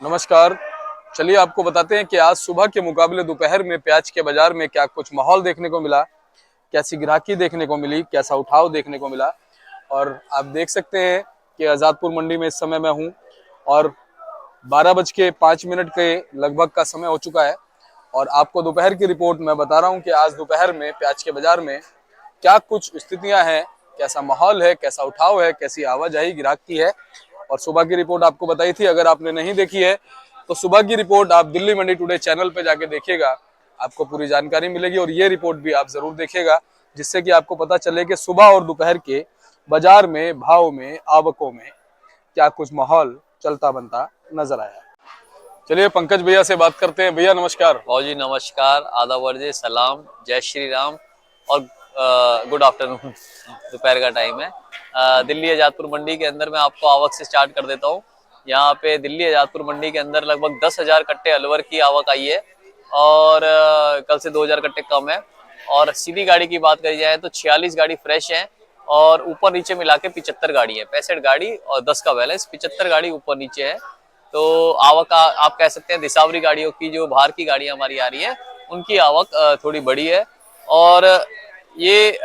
नमस्कार। चलिए आपको बताते हैं कि आज सुबह के मुकाबले दोपहर में प्याज के बाजार में क्या कुछ माहौल देखने को मिला, कैसी ग्राहकी देखने को मिली, कैसा उठाव देखने को मिला। और आप देख सकते हैं कि आज़ादपुर मंडी में इस समय मैं हूं और 12:05 के लगभग का समय हो चुका है। और आपको दोपहर की रिपोर्ट मैं बता रहा हूं कि आज दोपहर में प्याज के बाजार में क्या कुछ स्थितियां हैं, कैसा माहौल है, कैसा उठाव है, कैसी आवाजाही ग्राहक की है। और सुबह की रिपोर्ट आपको बताई थी, अगर आपने नहीं देखी है तो सुबह की रिपोर्ट आप दिल्ली मंडी टुडे चैनल पे जाके देखिएगा, आपको पूरी जानकारी मिलेगी। और ये रिपोर्ट भी आप जरूर देखिएगा, जिससे कि आपको पता चले कि सुबह और दोपहर के बाजार में, भाव में, आवकों में क्या कुछ माहौल चलता बनता नजर आया। चलिए पंकज भैया से बात करते हैं। भैया नमस्कार। भाव जी नमस्कार, आदाब वर्जे, सलाम, जय श्री राम और गुड आफ्टरनून। दोपहर का टाइम है। दिल्ली आजादपुर मंडी के अंदर मैं आपको आवक से स्टार्ट कर देता हूँ। यहाँ पे दिल्ली आजादपुर मंडी के अंदर लगभग 10,000 कट्टे अलवर की आवक आई है और कल से 2,000 कट्टे कम है। और सीधी गाड़ी की बात करी जाए तो 46 गाड़ी फ्रेश है और ऊपर नीचे मिला के 75 गाड़ी है। 65 गाड़ी और 10 का बैलेंस, 75 गाड़ी ऊपर नीचे है। तो आवक आप कह सकते हैं दिसावरी गाड़ियों की, जो बाहर की गाड़ियां हमारी आ रही है उनकी आवक थोड़ी बड़ी है। और ये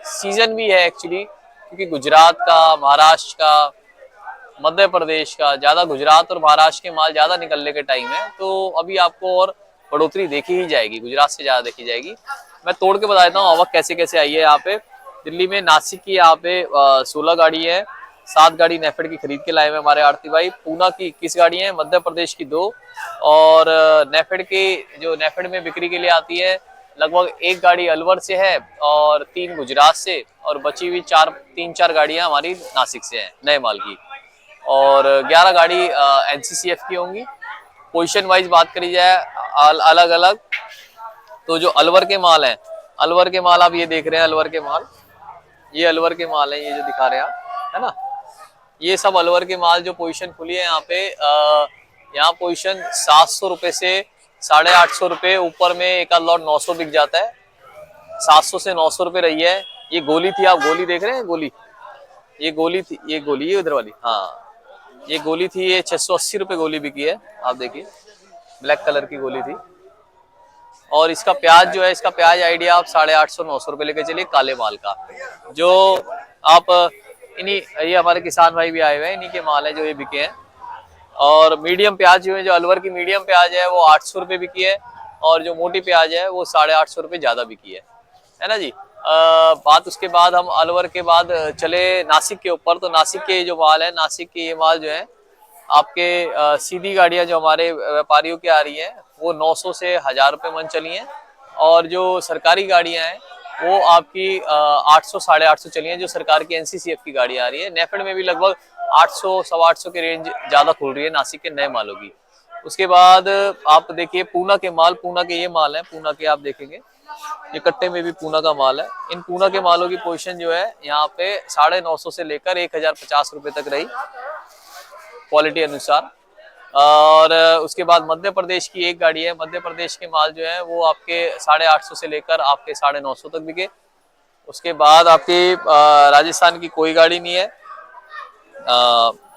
सीजन भी है एक्चुअली, क्योंकि गुजरात का, महाराष्ट्र का, मध्य प्रदेश का, ज्यादा गुजरात और महाराष्ट्र के माल ज्यादा निकलने के टाइम है। तो अभी आपको और बढ़ोतरी देखी ही जाएगी, गुजरात से ज्यादा देखी जाएगी। मैं तोड़ के बता देता हूँ आवक कैसे कैसे आई है। यहाँ पे दिल्ली में, नासिक की यहाँ पे 16 गाड़ी है, 7 गाड़ी नेफेड की खरीद के लाए हुए हमारे आरती भाई। पूना की 21 गाड़ी है, मध्य प्रदेश की 2 और नेफेड की, जो नेफेड में बिक्री के लिए आती है, लगभग 1 गाड़ी अलवर से है और 3 गुजरात से, और बची हुई 3-4 गाड़ियां हमारी नासिक से हैं नए माल की, और 11 गाड़ी एनसीसीएफ की होंगी। पोजीशन वाइज बात करी जाए अलग अलग, तो जो अलवर के माल हैं, अलवर के माल आप ये देख रहे हैं, अलवर के माल, ये अलवर के माल है, ये जो दिखा रहे हैं आप, है ना, ये सब अलवर के माल। जो पोजीशन खुली है यहाँ पे, यहाँ पोजीशन 700 रुपए से 850 रुपए, ऊपर में एक आध लॉट 900 बिक जाता है। 700 से 900 रुपए रही है। ये गोली थी, आप गोली देख रहे हैं, गोली, ये गोली थी, ये गोली, ये उधर वाली, हाँ ये गोली थी, ये 680 रुपए गोली बिकी है। आप देखिए, ब्लैक कलर की गोली थी। और इसका प्याज जो है, इसका प्याज आइडिया आप 850-900 रुपए लेके चलिए, काले माल का। जो आप इन्हीं, ये हमारे किसान भाई भी आए हुए हैं, इन्हीं के माल है जो ये बिके हैं। और मीडियम प्याज जो है, जो अलवर की मीडियम प्याज है, वो 800 रुपए बिकी है, और जो मोटी प्याज है वो 850 रुपए ज्यादा बिकी है ना जी। बात उसके बाद हम अलवर के बाद चले नासिक के ऊपर। तो नासिक के जो माल है, नासिक के ये माल जो है आपके सीधी गाड़ियां जो हमारे व्यापारियों की आ रही है, वो 900 से 1000 रुपए मन चली हैं। और जो सरकारी गाड़ियां हैं वो आपकी 800 850 चली हैं, जो सरकार की एनसीसीएफ की गाड़ी आ रही है। नेफेड में भी लगभग 800 850 की रेंज ज्यादा खुल रही है नासिक के नए मालों की। उसके बाद आप देखिए पूना के माल, पूना के ये माल है, पूना के आप देखेंगे ये कट्टे में भी पूना का माल है। इन पूना के मालों की पोजीशन जो है यहाँ पे 950 से लेकर 1050 रुपए तक रही, क्वालिटी अनुसार। और उसके बाद मध्य प्रदेश की एक गाड़ी है, मध्य प्रदेश के माल जो है वो आपके 850 से लेकर आपके 950 तक बिके। उसके बाद आपकी राजस्थान की कोई गाड़ी नहीं है।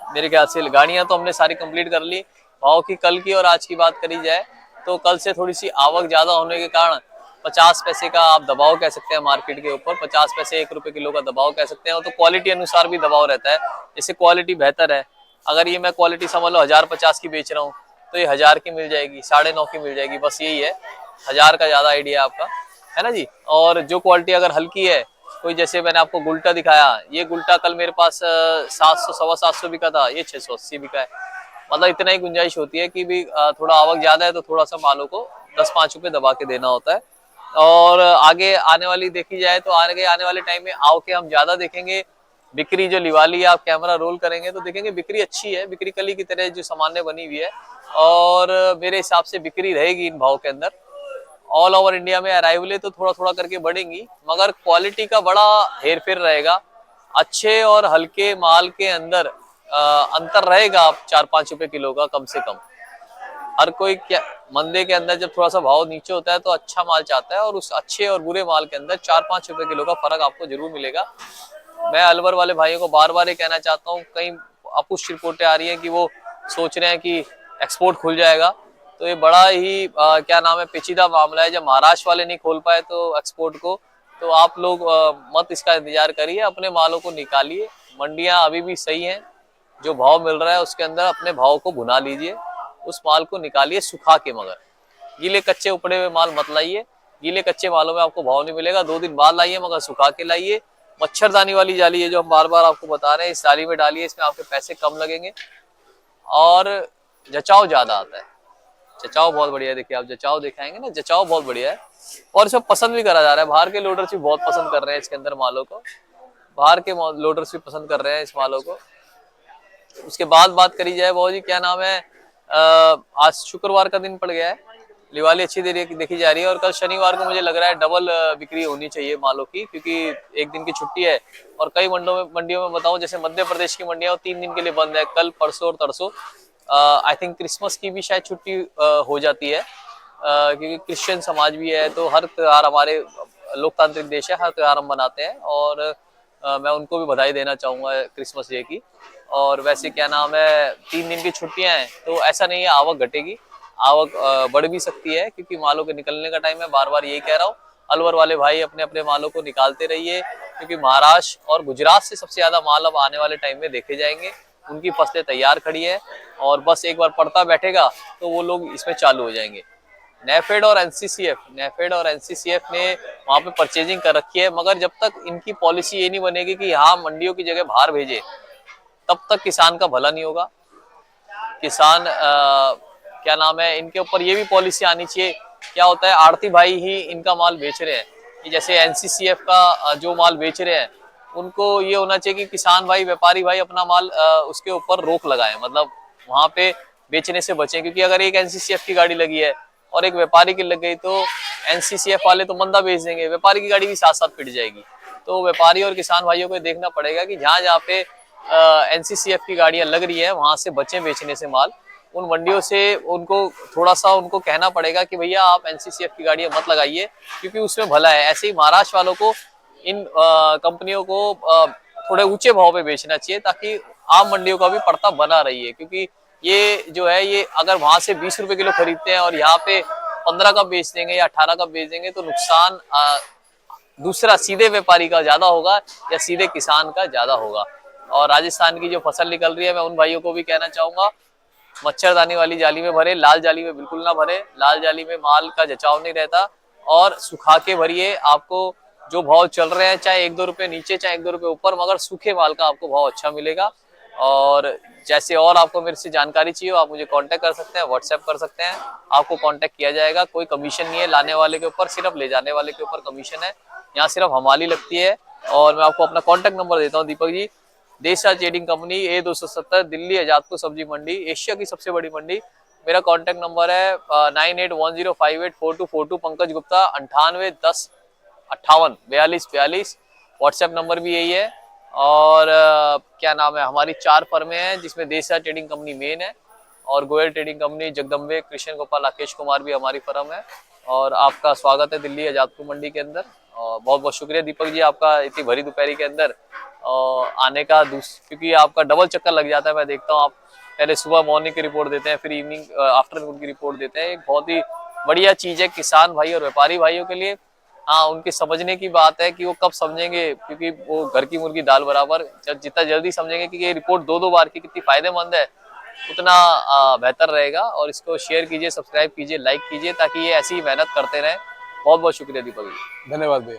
मेरे ख्याल से गाड़ियां तो हमने सारी कंप्लीट कर ली। भाव की कल की और आज की बात करी जाए तो कल से थोड़ी सी आवक ज्यादा होने के कारण 50 पैसे का आप दबाव कह सकते हैं मार्केट के ऊपर, 50 पैसे 1 रुपए किलो का दबाव कह सकते हैं। तो क्वालिटी अनुसार भी दबाव रहता है। जैसे क्वालिटी बेहतर है, अगर ये मैं क्वालिटी समझ लो 1050 की बेच रहा हूँ, तो ये 1000 की मिल जाएगी, 950 की मिल जाएगी, बस यही है। 1000 का ज्यादा आइडिया आपका, है ना जी। और जो क्वालिटी अगर हल्की है, कोई जैसे मैंने आपको गुल्टा दिखाया, ये गुल्टा कल मेरे पास 700 750 बिका था, ये 680 बिका है। मतलब इतना ही गुंजाइश होती है कि भी थोड़ा आवक ज्यादा है तो थोड़ा सा मालों को 10-5 रुपए दबा के देना होता है। और आगे आने वाली देखी जाए तो आगे आने वाले टाइम में आवक हम ज्यादा देखेंगे। बिक्री जो लिवाली, आप कैमरा रोल करेंगे तो देखेंगे बिक्री अच्छी है, बिक्री कली की तरह जो सामान्य बनी हुई है। और मेरे हिसाब से बिक्री रहेगी इन भाव के अंदर। ऑल ओवर इंडिया में अराइवलें तो थोड़ा थोड़ा करके बढ़ेंगी, मगर क्वालिटी का बड़ा हेर फेर रहेगा। अच्छे और हल्के माल के अंदर अंतर रहेगा, आप 4-5 रुपए किलो का कम से कम। हर कोई क्या, मंदे के अंदर जब थोड़ा सा भाव नीचे होता है तो अच्छा माल चाहता है, और उस अच्छे और बुरे माल के अंदर 4-5 रुपए किलो का फर्क आपको जरूर मिलेगा। मैं अलवर वाले भाइयों को बार बार ये कहना चाहता हूँ, कई अपुष्ट रिपोर्टें आ रही हैं कि वो सोच रहे हैं कि एक्सपोर्ट खुल जाएगा। तो ये बड़ा ही क्या नाम है, पेचीदा मामला है। जब महाराष्ट्र वाले नहीं खोल पाए तो एक्सपोर्ट को, तो आप लोग मत इसका इंतजार करिए, अपने मालों को निकालिए। मंडियां अभी भी सही हैं, जो भाव मिल रहा है उसके अंदर अपने भाव को भुना लीजिए, उस माल को निकालिए सुखा के। मगर गीले कच्चे उपड़े हुए माल मत लाइए, गीले कच्चे मालों में आपको भाव नहीं मिलेगा। 2 दिन बाद लाइए, मगर सुखा के लाइए। मच्छरदानी वाली जाली है जो हम बार बार आपको बता रहे हैं, इस जाली में डालिए, इसमें आपके पैसे कम लगेंगे और जचाव ज्यादा आता है। जचाव बहुत बढ़िया है, देखिए आप जचाव दिखाएंगे ना, जचाव बहुत बढ़िया है और इसमें पसंद भी करा जा रहा है। बाहर के लोडर्स भी बहुत पसंद कर रहे हैं इसके अंदर मालों को, बाहर के लोडर्स भी पसंद कर रहे हैं इस मालों को। उसके बाद बात करी जाए बहुत जी, क्या नाम है, आज शुक्रवार का दिन पड़ गया है, दिवाली अच्छी देखी जा रही है और कल शनिवार को मुझे लग रहा है डबल बिक्री होनी चाहिए मालों की, क्योंकि एक दिन की छुट्टी है। और कई मंडियों में बताऊं, जैसे मध्य प्रदेश की मंडियां 3 दिन के लिए बंद है, कल परसों और तरसों। आई थिंक क्रिसमस की भी शायद छुट्टी हो जाती है, क्योंकि क्रिश्चियन समाज भी है, तो हर त्योहार, हमारे लोकतांत्रिक देश है, हर त्योहार हम मनाते हैं और मैं उनको भी बधाई देना चाहूंगा क्रिसमस डे की। और वैसे क्या नाम है, 3 दिन की छुट्टियां हैं, तो ऐसा नहीं है आवक घटेगी, आवक बढ़ भी सकती है, क्योंकि मालों के निकलने का टाइम है। बार बार यही कह रहा हूँ, अलवर वाले भाई अपने अपने मालों को निकालते रहिए, क्योंकि महाराष्ट्र और गुजरात से सबसे ज्यादा माल अब आने वाले टाइम में देखे जाएंगे। उनकी फसलें तैयार खड़ी है और बस एक बार पड़ता बैठेगा तो वो लोग इसमें चालू हो जाएंगे। नेफेड और एनसीसीएफ ने वहां पे परचेजिंग कर रखी है, मगर जब तक इनकी पॉलिसी ये नहीं बनेगी कि यहाँ मंडियों की जगह बाहर भेजे, तब तक किसान का भला नहीं होगा। किसान क्या नाम है, इनके ऊपर ये भी पॉलिसी आनी चाहिए। क्या होता है, आड़ती भाई ही इनका माल बेच रहे हैं, कि जैसे एनसीसीएफ का जो माल बेच रहे हैं, उनको ये होना चाहिए कि किसान भाई, व्यापारी भाई अपना माल उसके ऊपर रोक लगाए, मतलब वहां पे बेचने से बचें। क्योंकि अगर एक एनसीसीएफ की गाड़ी लगी है और एक व्यापारी की लग गई, तो एनसीसीएफ वाले तो मंदा बेच देंगे, व्यापारी की गाड़ी भी साथ साथ पिट जाएगी। तो व्यापारी और किसान भाइयों को देखना पड़ेगा कि जहाँ जहाँ पे एनसीसीएफ की गाड़ियां लग रही है, वहां से बचें बेचने से माल। उन मंडियों से उनको थोड़ा सा उनको कहना पड़ेगा कि भैया आप एनसीसीएफ की गाड़ियां मत लगाइए, क्योंकि उसमें भला है। ऐसे ही महाराष्ट्र वालों को, इन कंपनियों को थोड़े ऊंचे भाव पे बेचना चाहिए, ताकि आम मंडियों का भी पड़ता बना रही है। क्योंकि ये जो है, ये अगर वहां से 20 रुपए किलो खरीदते हैं और यहाँ पे 15 का बेच देंगे या 18 का बेच देंगे, तो नुकसान दूसरा सीधे व्यापारी का ज्यादा होगा या सीधे किसान का ज्यादा होगा। और राजस्थान की जो फसल निकल रही है, मैं उन भाइयों को भी कहना चाहूंगा, मच्छरदानी वाली जाली में भरे, लाल जाली में बिल्कुल ना भरे। लाल जाली में माल का जचाव नहीं रहता, और सुखा के भरिए। आपको जो भाव चल रहे हैं, चाहे 1-2 रुपए नीचे, चाहे 1-2 रुपए ऊपर, मगर सूखे माल का आपको भाव अच्छा मिलेगा। और जैसे और आपको मेरे से जानकारी चाहिए, आप मुझे कांटेक्ट कर सकते हैं, व्हाट्सएप कर सकते हैं, आपको कांटेक्ट किया जाएगा। कोई कमीशन नहीं है लाने वाले के ऊपर, सिर्फ ले जाने वाले के ऊपर कमीशन है। यहाँ सिर्फ हमाली लगती है। और मैं आपको अपना कॉन्टेक्ट नंबर देता हूँ, दीपक जी। देशा trading company, A270, Delhi Azadpur सब्जी मंडी, एशिया की सबसे बड़ी मंडी। मेरा कांटेक्ट नंबर है 9810584242। पंकज गुप्ता 9810584242। व्हाट्सएप नंबर भी यही है। और क्या नाम है, हमारी 4 फर्में हैं, जिसमें देशा ट्रेडिंग कंपनी मेन है, और गोयल ट्रेडिंग कंपनी, जगदम्बे, कृष्ण गोपाल, राकेश कुमार भी हमारी फर्म है। और आपका स्वागत है दिल्ली आजादपुर मंडी के अंदर। और बहुत बहुत शुक्रिया दीपक जी, आपका इतनी भरी दोपहरी के अंदर आने का। क्योंकि आपका डबल चक्कर लग जाता है, मैं देखता हूँ आप पहले सुबह मॉर्निंग की रिपोर्ट देते हैं, फिर इवनिंग आफ्टरनून की रिपोर्ट देते हैं। एक बहुत ही बढ़िया चीज है किसान भाई और व्यापारी भाइयों के लिए। हाँ, उनके समझने की बात है कि वो कब समझेंगे, क्योंकि वो घर की मुर्गी दाल बराबर। जितना जल्दी समझेंगे कि ये रिपोर्ट 2-2 बार की कितनी फायदेमंद है, उतना बेहतर रहेगा। और इसको शेयर कीजिए, सब्सक्राइब कीजिए, लाइक कीजिए, ताकि ये ऐसी ही मेहनत करते रहें। बहुत बहुत शुक्रिया दीपक जी। धन्यवाद भैया।